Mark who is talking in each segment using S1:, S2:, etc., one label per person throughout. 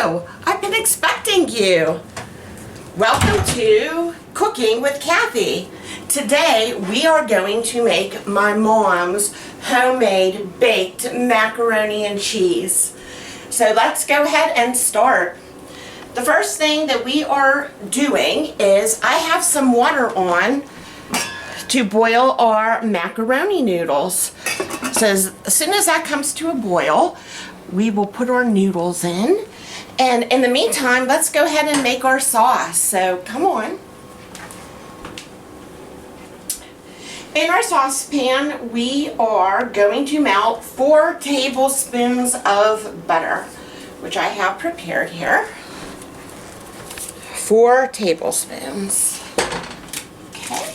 S1: Hello, I've been expecting you. Welcome to Cooking with Kathy. Today we are going to make my mom's homemade baked macaroni and cheese. So let's go ahead and start. The first thing that we are doing is I have some water on to boil our macaroni noodles. So as soon as that comes to a boil, we will put our noodles in. And in the meantime, let's go ahead and make our sauce. So come on. In our saucepan, we are going to melt 4 tablespoons of butter, which I have prepared here. 4 tablespoons. Okay.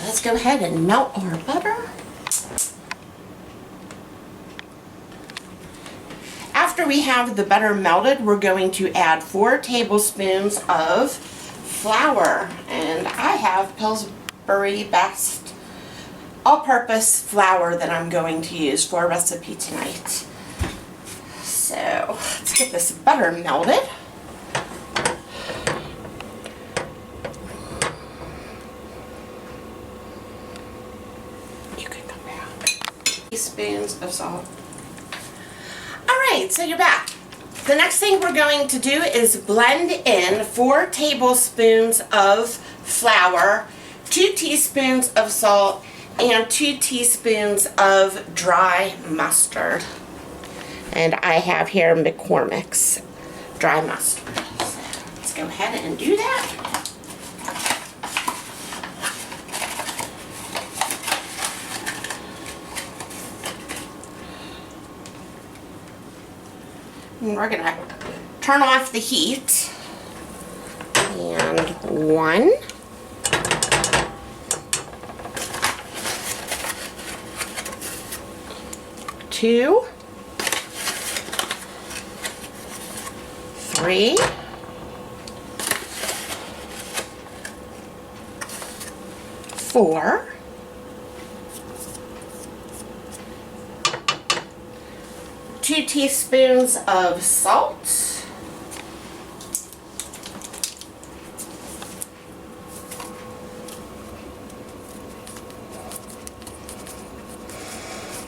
S1: Let's go ahead and melt our butter. After we have the butter melted, we're going to add 4 tablespoons of flour. And I have Pillsbury Best all-purpose flour that I'm going to use for a recipe tonight. So let's get this butter melted. You can come back. Teaspoons of salt. Alright, so you're back. The next thing we're going to do is blend in 4 tablespoons of flour, 2 teaspoons of salt, and 2 teaspoons of dry mustard. And I have here McCormick's dry mustard. So let's go ahead and do that. And we're going to turn off the heat. And 1. 2. 3. 4. 2 teaspoons of salt.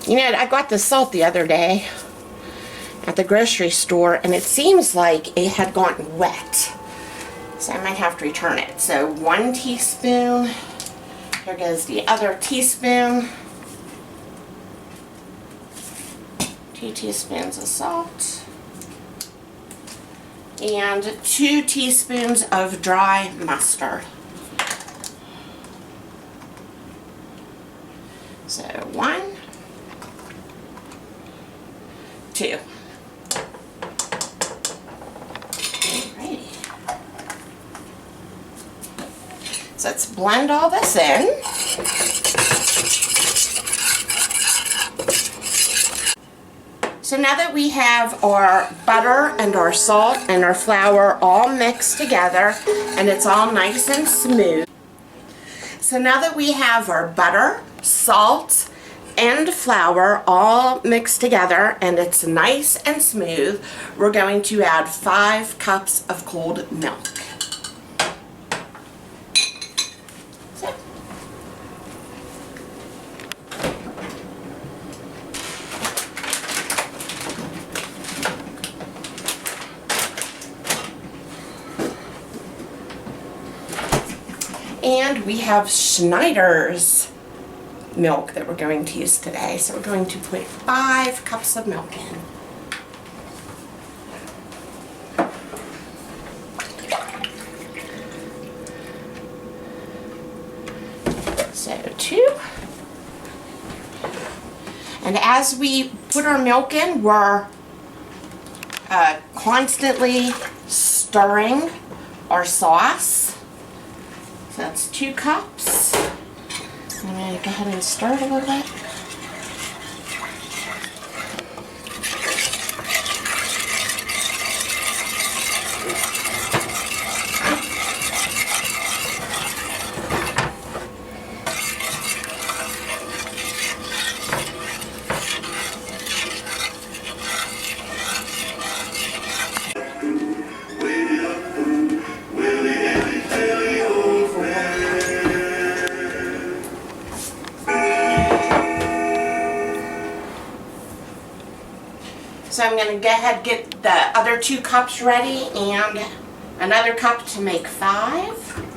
S1: You know, I got the salt the other day at the grocery store, and it seems like it had gotten wet. So I might have to return it. So 1 teaspoon. Here goes the other teaspoon. 2 teaspoons of salt. And 2 teaspoons of dry mustard. So 1, 2. So let's blend all this in. So now that we have our butter and our salt and our flour all mixed together and it's all nice and smooth. So now that we have our butter, salt, and flour all mixed together and it's nice and smooth, we're going to add 5 cups of cold milk. And we have Schneider's milk that we're going to use today. So we're going to put 5 cups of milk in. So 2. And as we put our milk in, we're constantly stirring our sauce. So that's 2 cups. I'm going to go ahead and stir it a little bit. So I'm going to go ahead and get the other 2 cups ready and another cup to make 5.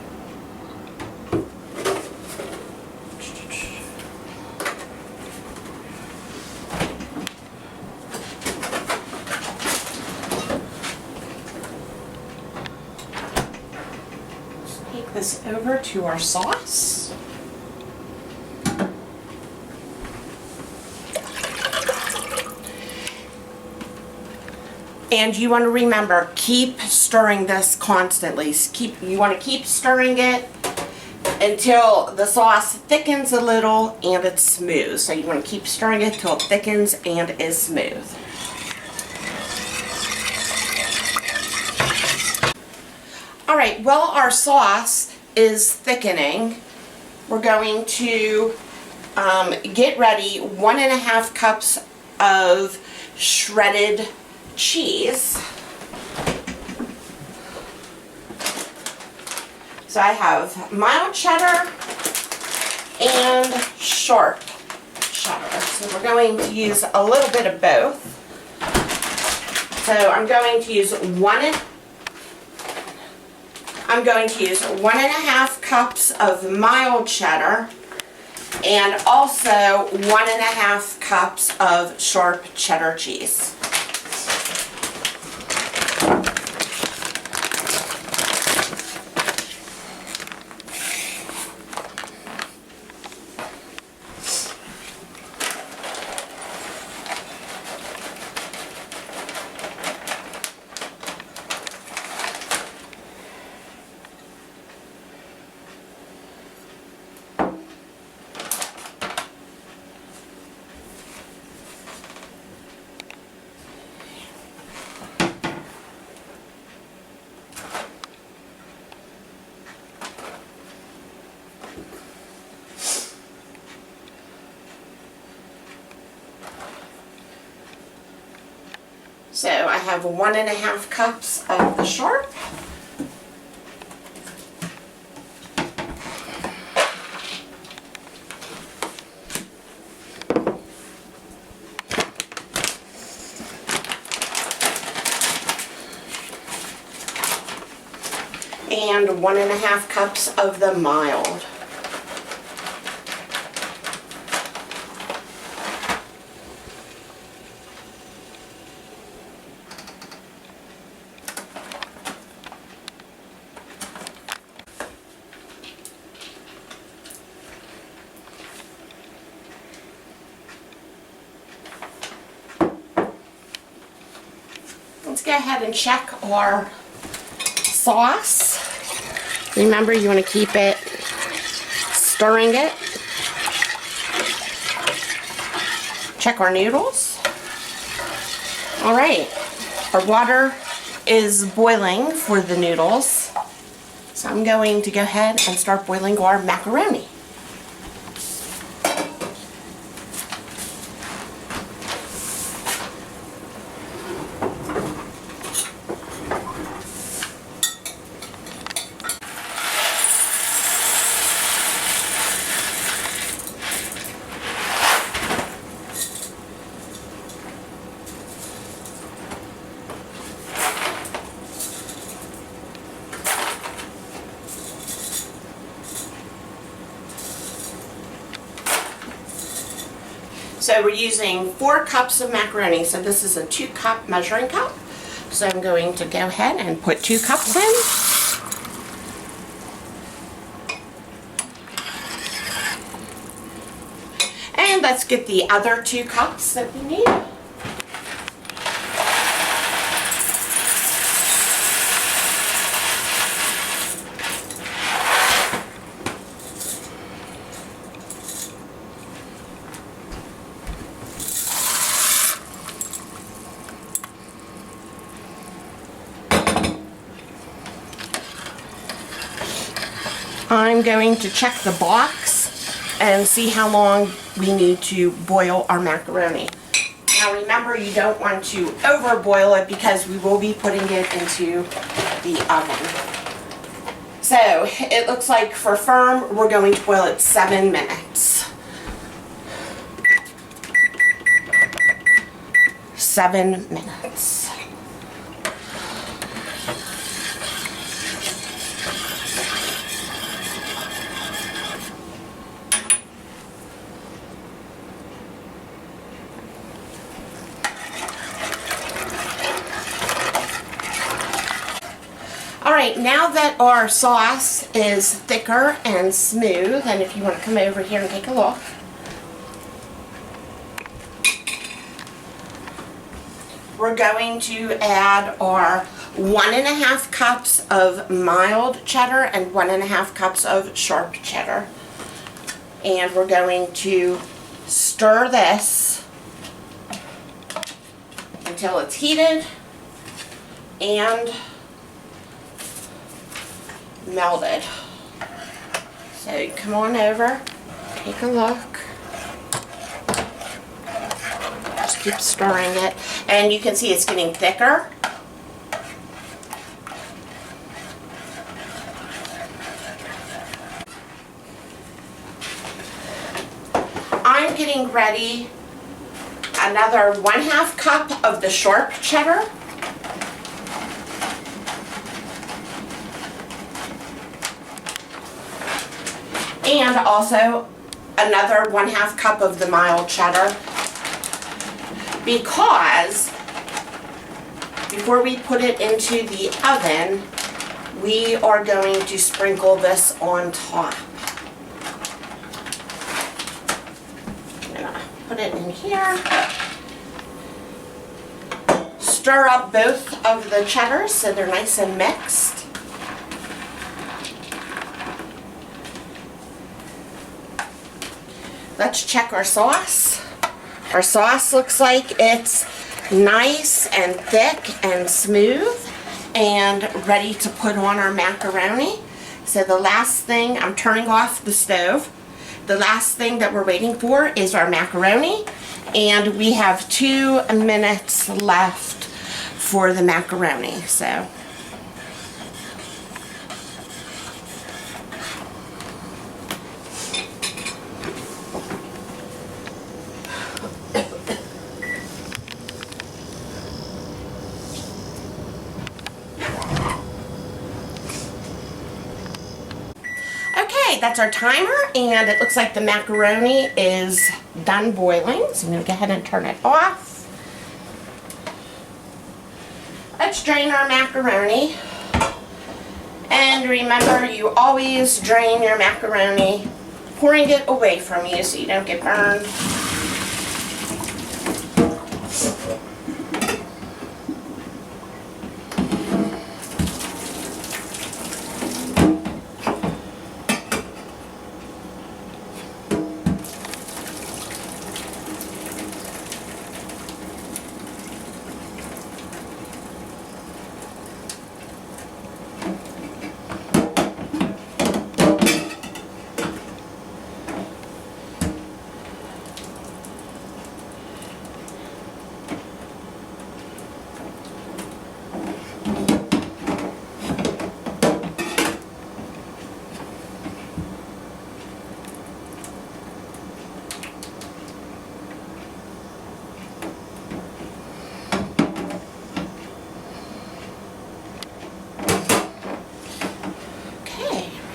S1: Take this over to our sauce. And you want to remember, keep stirring this constantly. You want to keep stirring it until the sauce thickens a little and it's smooth. So you want to keep stirring it until it thickens and is smooth. Alright, while our sauce is thickening, we're going to get ready 1.5 cups of shredded cheese. So I have mild cheddar and sharp cheddar. So we're going to use a little bit of both. So I'm going to use 1.5 cups of mild cheddar and also 1.5 cups of sharp cheddar cheese. So I have 1.5 cups of the sharp. And 1.5 cups of the mild. Let's go ahead and check our sauce. Remember, you want to keep it stirring it. Check our noodles. Alright, our water is boiling for the noodles. So I'm going to go ahead and start boiling our macaroni. So we're using 4 cups of macaroni. So this is a 2-cup measuring cup. So I'm going to go ahead and put 2 cups in. And let's get the other 2 cups that we need. I'm going to check the box and see how long we need to boil our macaroni. Now remember, you don't want to overboil it because we will be putting it into the oven. So it looks like for firm, we're going to boil it 7 minutes. 7 minutes. Alright, now that our sauce is thicker and smooth, and if you want to come over here and take a look, we're going to add our 1.5 cups of mild cheddar and 1.5 cups of sharp cheddar. And we're going to stir this until it's heated and melted. So come on over, take a look. Just keep stirring it. And you can see it's getting thicker. I'm getting ready another 1/2 cup of the sharp cheddar. And also another 1/2 cup of the mild cheddar, because before we put it into the oven, we are going to sprinkle this on top. I'm gonna put it in here. Stir up both of the cheddars so they're nice and mixed. Let's check our sauce. Our sauce looks like it's nice and thick and smooth and ready to put on our macaroni. So the last thing, I'm turning off the stove. The last thing that we're waiting for is our macaroni, and we have 2 minutes left for the macaroni. So okay, that's our timer, and it looks like the macaroni is done boiling. So I'm going to go ahead and turn it off. Let's drain our macaroni. And remember, you always drain your macaroni, pouring it away from you so you don't get burned.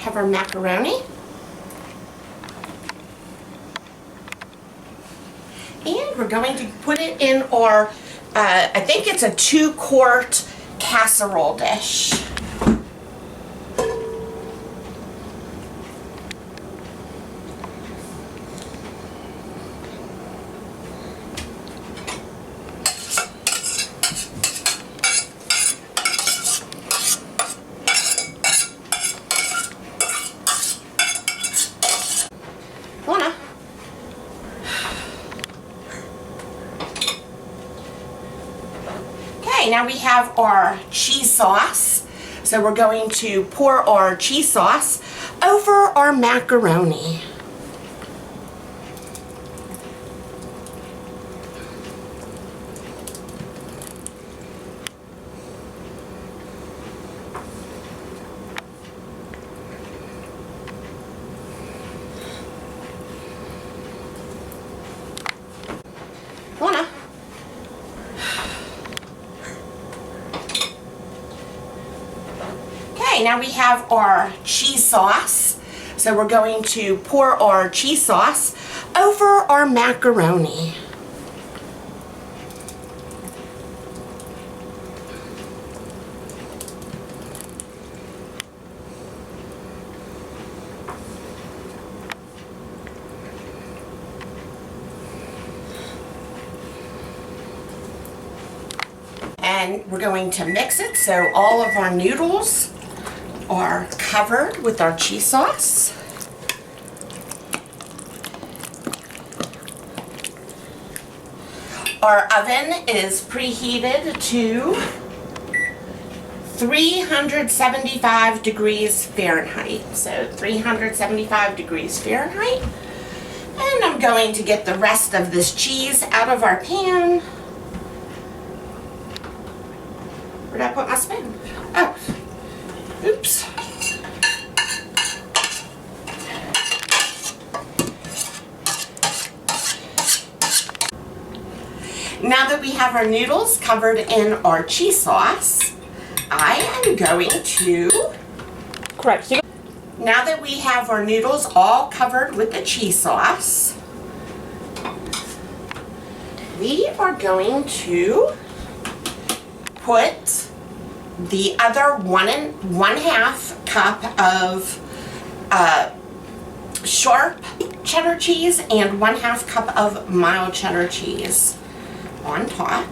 S1: Have our macaroni, and we're going to put it in our I think it's a 2-quart casserole dish. Okay, now we have our cheese sauce. So we're going to pour our cheese sauce over our macaroni. Okay, now we have our cheese sauce. So we're going to pour our cheese sauce over our macaroni. And we're going to mix it so all of our noodles are covered with our cheese sauce. Our oven is preheated to 375 degrees Fahrenheit. So 375 degrees Fahrenheit. And I'm going to get the rest of this cheese out of our pan. Where did I put my spoon? Oh, oops. Now that we have our noodles covered in our cheese sauce, I am going to...
S2: Correct.
S1: Now that we have our noodles all covered with the cheese sauce, we are going to put the other 1.5 cup of sharp cheddar cheese and 1/2 cup of mild cheddar cheese on top.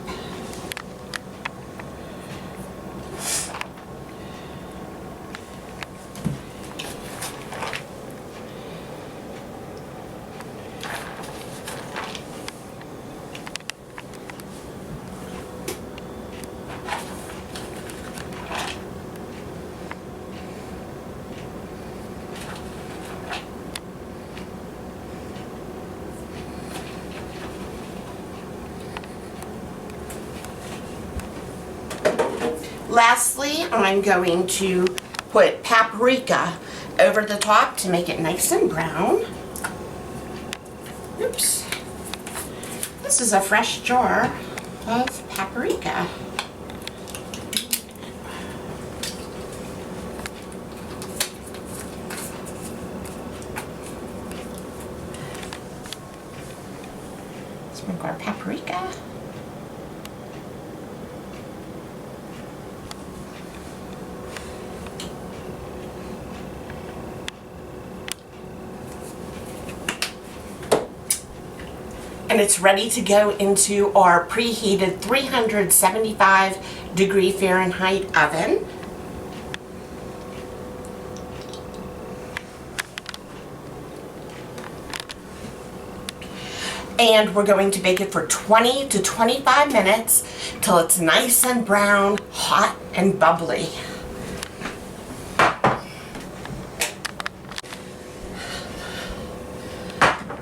S1: Lastly, I'm going to put paprika over the top to make it nice and brown. Oops. This is a fresh jar of paprika. Sprinkle our paprika. And it's ready to go into our preheated 375 degree Fahrenheit oven. And we're going to bake it for 20 to 25 minutes till it's nice and brown, hot and bubbly.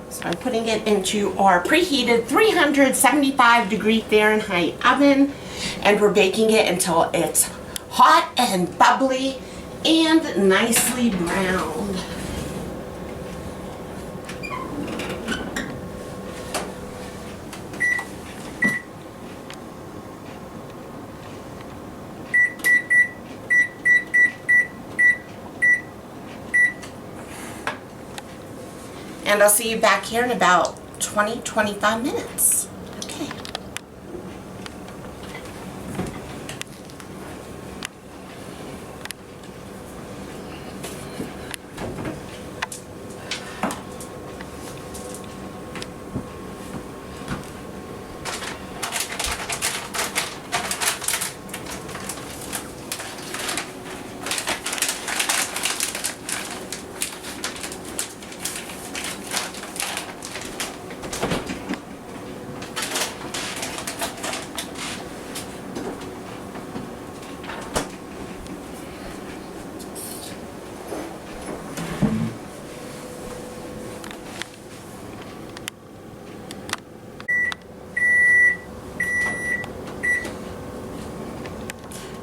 S1: So I'm putting it into our preheated 375 degree Fahrenheit oven, and we're baking it until it's hot and bubbly and nicely browned. And I'll see you back here in about 20-25 minutes. Okay.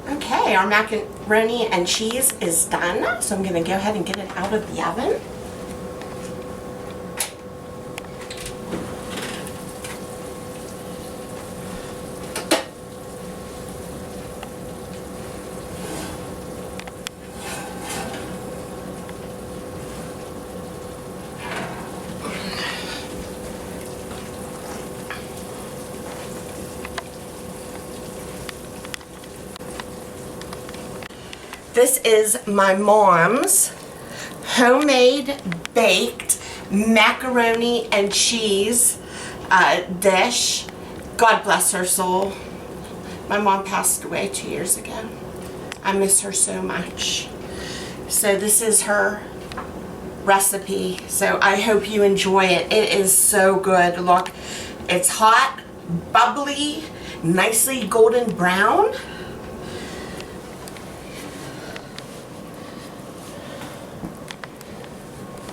S1: Okay, our macaroni and cheese is done, so I'm going to go ahead and get it out of the oven. This is my mom's homemade baked macaroni and cheese dish. God bless her soul. My mom passed away 2 years ago. I miss her so much. So this is her recipe. So I hope you enjoy it. It is so good. Look, it's hot, bubbly, nicely golden brown.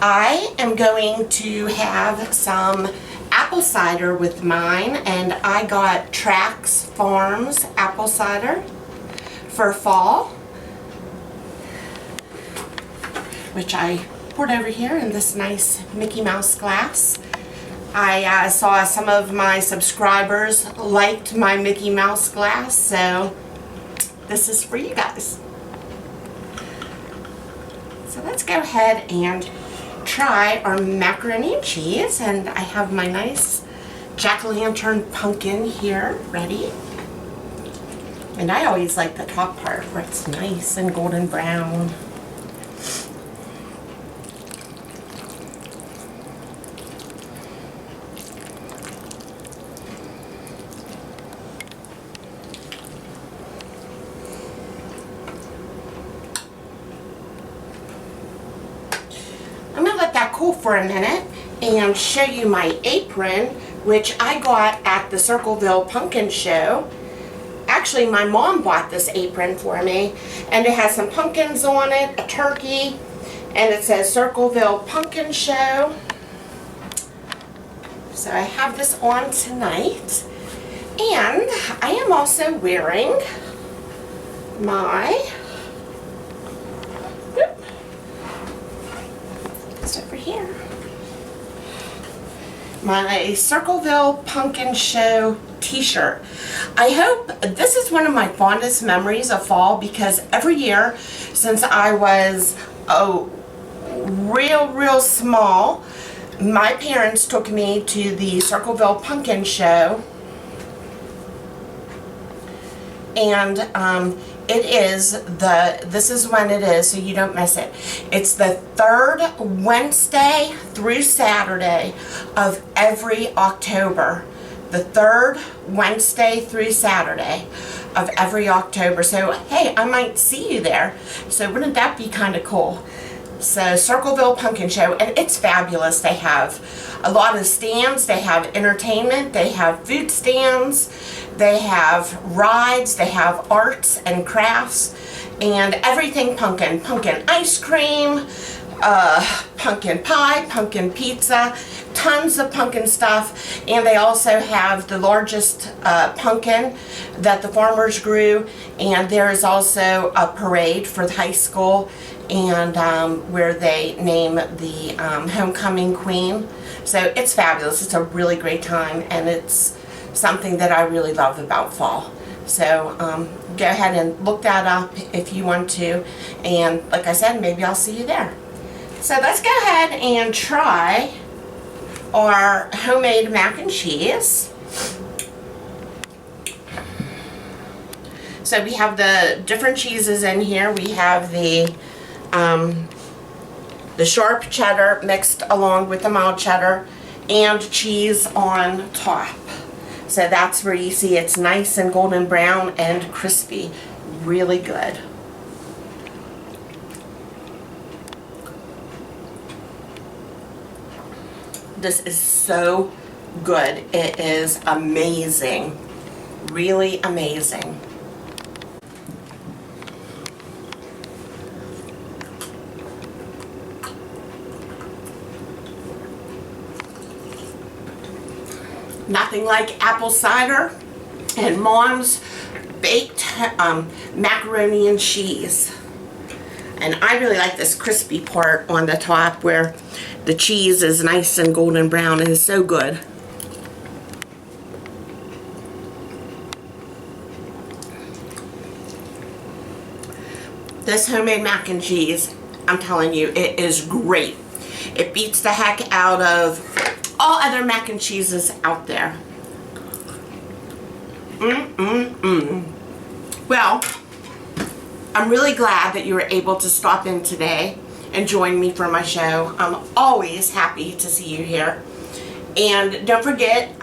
S1: I am going to have some apple cider with mine, and I got Trax Farms apple cider for fall, which I poured over here in this nice Mickey Mouse glass. I saw some of my subscribers liked my Mickey Mouse glass, so this is for you guys. So let's go ahead and try our macaroni and cheese, and I have my nice jack-o'-lantern pumpkin here ready. And I always like the top part where it's nice and golden brown. I'm going to let that cool for a minute and show you my apron, which I got at the Circleville Pumpkin Show. Actually, my mom bought this apron for me, and it has some pumpkins on it, a turkey, and it says Circleville Pumpkin Show. So I have this on tonight, and I am also wearing my over here, my Circleville Pumpkin Show t-shirt. I hope this is one of my fondest memories of fall, because every year since I was real small, my parents took me to the Circleville Pumpkin Show, and this is when it is, so you don't miss it. It's the third Wednesday through Saturday of every October. The third Wednesday through Saturday of every October. So, hey, I might see you there. So wouldn't that be kind of cool? So Circleville Pumpkin Show, and it's fabulous. They have a lot of stands, they have entertainment, they have food stands, they have rides, they have arts and crafts, and everything pumpkin. Pumpkin ice cream, pumpkin pie, pumpkin pizza, tons of pumpkin stuff, and they also have the largest pumpkin that the farmers grew, and there is also a parade for the high school, and where they name the homecoming queen. So it's fabulous. It's a really great time, and it's something that I really love about fall. So go ahead and look that up if you want to, and like I said, maybe I'll see you there. So let's go ahead and try our homemade mac and cheese. So we have the different cheeses in here. We have the sharp cheddar mixed along with the mild cheddar and cheese on top. So that's where you see it's nice and golden brown and crispy. Really good. This is so good. It is amazing. Really amazing. Nothing like apple cider and Mom's baked macaroni and cheese. And I really like this crispy part on the top where the cheese is nice and golden brown. It is so good. This homemade mac and cheese, I'm telling you, it is great. It beats the heck out of all other mac and cheeses out there. Well, I'm really glad that you were able to stop in today and join me for my show. I'm always happy to see you here. And don't forget,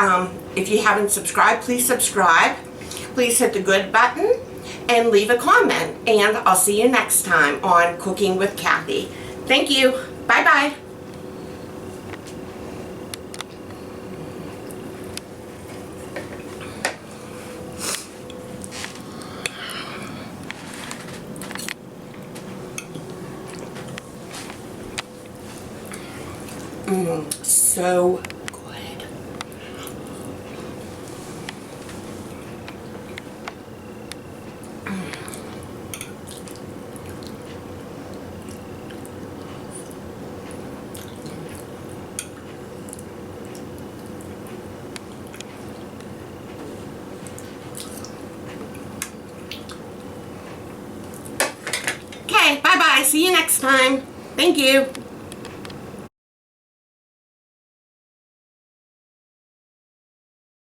S1: if you haven't subscribed, please subscribe. Please hit the good button and leave a comment. And I'll see you next time on Cooking with Kathy. Thank you. Bye-bye. So good. Okay, bye-bye. See you next time. Thank you.